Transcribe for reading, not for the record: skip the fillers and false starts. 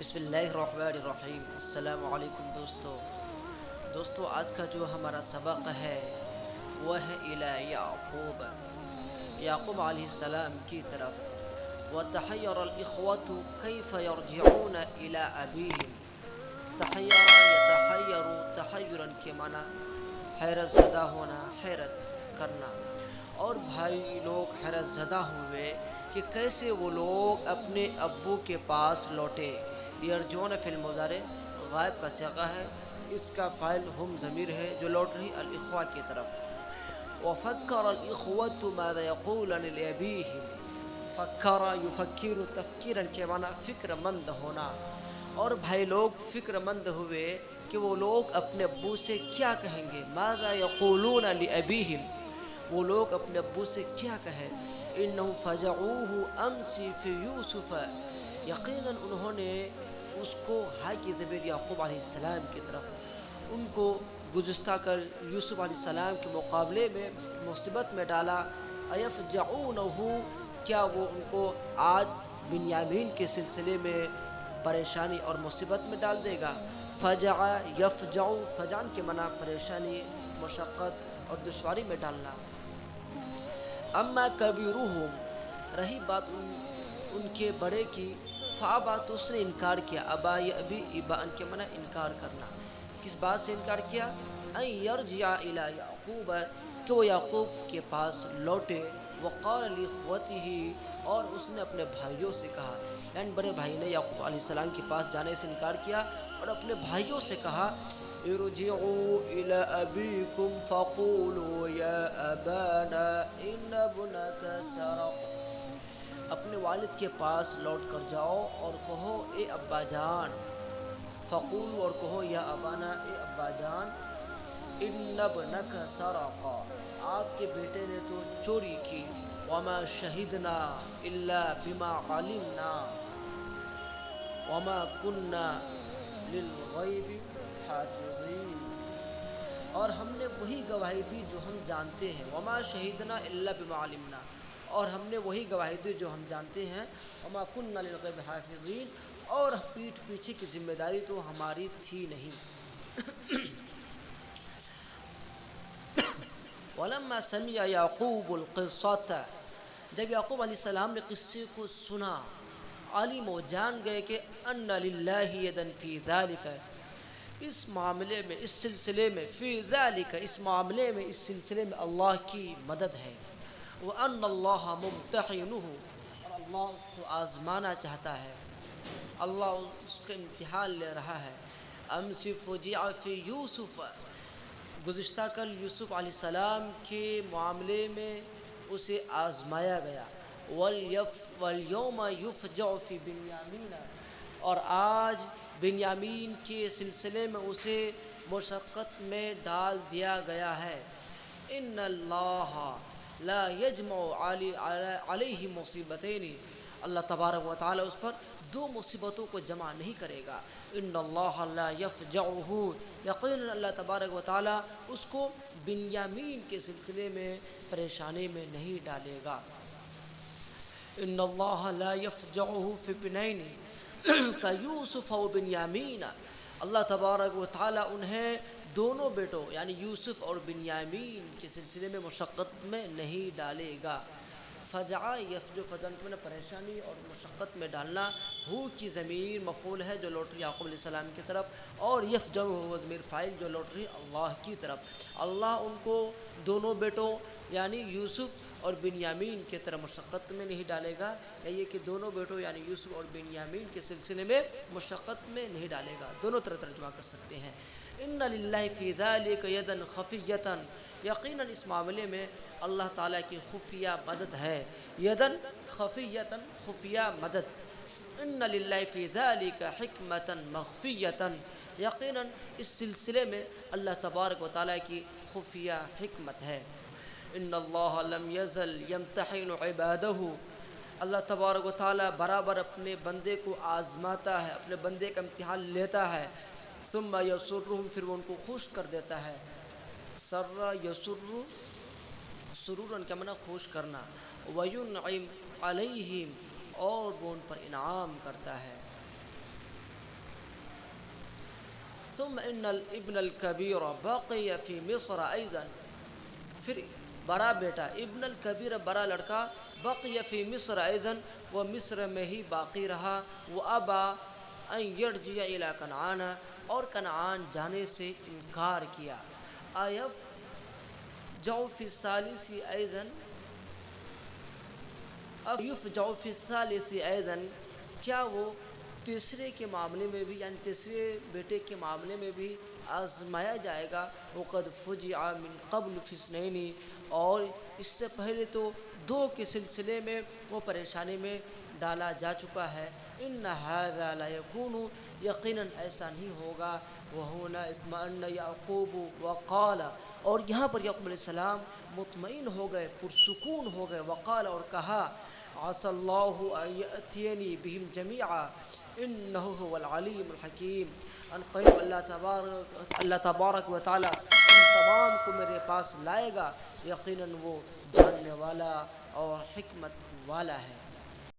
بسم اللہ الرحمن الرحیم۔ السلام علیکم دوستو آج کا جو ہمارا سبق ہے وہ ہے الی یعقوب علیہ السلام کی طرف۔ وتحیر الاخوۃ کیف یرجعون الی ابیہم۔ تحیر یتحیر تحیرا کے معنی حیرت زدہ ہونا، حیرت کرنا، اور بھائی لوگ حیرت زدہ ہوئے کہ کیسے وہ لوگ اپنے ابو کے پاس لوٹے۔ یرجون فی المضارع غائب کا صیغہ ہے، اس کا فاعل ہم ضمیر ہے جو لوٹ رہی الاخوہ کی طرف۔ وفکر الاخوۃ ماذا یقولون لابیہم۔ فکر یفکر تفکیرا کے معنی فکر مند ہونا، اور بھائی لوگ فکر مند ہوئے کہ وہ لوگ اپنے ابو سے کیا کہیں گے۔ ماذا یقولون لابیہم، وہ لوگ اپنے ابو سے کیا کہیں۔ انہم فجعوہ امس فی یوسف، یقیناً انہوں نے اس کو ہائی کی ضمیر یعقوب علیہ السلام کی طرف، ان کو گزشتہ کر یوسف علیہ السلام کے مقابلے میں مصیبت میں ڈالا۔ ایفجعونہ، کیا وہ ان کو آج بنیامین کے سلسلے میں پریشانی اور مصیبت میں ڈال دے گا۔ فجع یفجع، فجعن کے معنی پریشانی، مشقت اور دشواری میں ڈالنا۔ اما کبیرہم، رہی بات ان کے بڑے کی، فابا، تو اس نے انکار کیا۔ ابا یابی، ابا ان کے معنی انکار کرنا۔ کس بات سے انکار کیا؟ ان یرجع الی یعقوب، کہ وہ یعقوب کے پاس لوٹے۔ وقال لاخوتہ، اور اس نے اپنے بھائیوں سے کہا، یعنی بڑے بھائی نے یعقوب علیہ السلام کے پاس جانے سے انکار کیا اور اپنے بھائیوں سے کہا، ارجعوا الی ابیکم فقولوا یا ابانا ان ابنک سرق، اپنے والد کے پاس لوٹ کر جاؤ اور کہو اے ابا جان، فقولوا، اور کہو یا ابانا، اے ابا جان، ان ابنک سرق، آپ کے بیٹے نے تو چوری کی۔ وما شہدنا الا بما علمنا وما كنا للغیب حافظین، اور ہم نے وہی گواہی دی جو ہم جانتے ہیں۔ وما شہدنا الا بما علمنا، اور ہم نے وہی گواہی دی جو ہم جانتے ہیں۔ وما كنا للغیب حافظین، اور پیٹھ پیچھے کی ذمہ داری تو ہماری تھی نہیں۔ ولما سمع یعقوب القصۃ، جب یعقوب علیہ السلام نے قصے کو سنا، علم، و جان گئے کہ ان للہ یدا فی ذلک، اس معاملے میں، اس سلسلے میں، فی ذلک، اس معاملے میں، اس سلسلے میں اللہ کی مدد ہے۔ وان اللہ ممتحنہ، اور اللہ اس کو آزمانا چاہتا ہے، اللہ اس کا امتحان لے رہا ہے۔ امس فجع فی یوسف، گزشتہ کل یوسف علیہ السلام کے معاملے میں اسے آزمایا گیا۔ والیوم یفجع فی بنیامین، اور آج بنیامین کے سلسلے میں اسے مشقت میں ڈال دیا گیا ہے۔ ان اللہ لا یجمع علیہ مصیبتین، اللہ تبارک و تعالی اس پر دو مصیبتوں کو جمع نہیں کرے گا۔ ان اللہ لا یفجعہ، یقیناً اللہ تبارک و تعالی اس کو بنیامین کے سلسلے میں پریشانی میں نہیں ڈالے گا۔ ان اللہ لا یفجعہ فی ابنین کیوسف و بنیامین، اللہ تبارک و تعالی انہیں دونوں بیٹوں یعنی یوسف اور بنیامین کے سلسلے میں مشقت میں نہیں ڈالے گا۔ فجع یفجع، فجعن میں پریشانی اور مشقت میں ڈالنا، ہو کی ضمیر مفعول ہے جو لوٹ رہی یعقوب علیہ السلام کی طرف، اور یفجع ہو ضمیر فاعل جو لوٹ رہی اللہ کی طرف۔ اللہ ان کو دونوں بیٹوں یعنی یوسف اور بنیامین کی طرح مشقت میں نہیں ڈالے گا، یا یہ کہ دونوں بیٹوں یعنی یوسف اور بنیامین کے سلسلے میں مشقت میں نہیں ڈالے گا، دونوں طرح ترجمہ کر سکتے ہیں۔ ان للہ فی ذلک یدا خفیۃ، یقیناً اس معاملے میں اللہ تعالیٰ کی خفیہ مدد ہے۔ یدن خفیۃ، خفیہ مدد۔ ان للہ فی ذلک حکمۃ مخفیۃ، یقیناً اس سلسلے میں اللہ تبارک و تعالیٰ کی خفیہ حکمت ہے۔ ان اللہ لم یزل یمتحن عبادہ، اللہ تبارک و تعالیٰ برابر اپنے بندے کو آزماتا ہے، اپنے بندے کا امتحان لیتا ہے۔ ثم یسرہم، پھر وہ ان کو خوش کر دیتا ہے۔ سر یسر، سرورا کا معنی خوش کرنا۔ وینعم علیہم، اور وہ ان پر انعام کرتا ہے۔ ثم ان الابن الكبير بقي في مصر ايضا، پھر بڑا بیٹا ابن الکبیر بڑا لڑکا بقی فی مصر ایضا، وہ مصر میں ہی باقی رہا، وہ ابا ان یرجع الی کنعان، اور کنعان جانے سے انکار کیا۔ ایف جو فی الثالث ایضا، یفجع فی الثالث ایضا، کیا وہ تیسرے کے معاملے میں بھی یعنی تیسرے بیٹے کے معاملے میں بھی آزمایا جائے گا؟ وقد فجع من قبل فی اثنین، اور اس سے پہلے تو دو کے سلسلے میں وہ پریشانی میں ڈالا جا چکا ہے۔ ان ھذا لا یکون، یقیناً ایسا نہیں ہوگا۔ وہنا اطمأن یعقوب وقال، اور یہاں پر یعقوب علیہ السلام مطمئن ہو گئے، پرسکون ہو گئے، وقال، اور کہا، عسى الله ان يأتيني بهم جميعا انه هو العلیم الحکیم، ان قریب اللہ تبارک و تعالی ان تمام کو میرے پاس لائے گا، یقیناً وہ جاننے والا اور حکمت والا ہے۔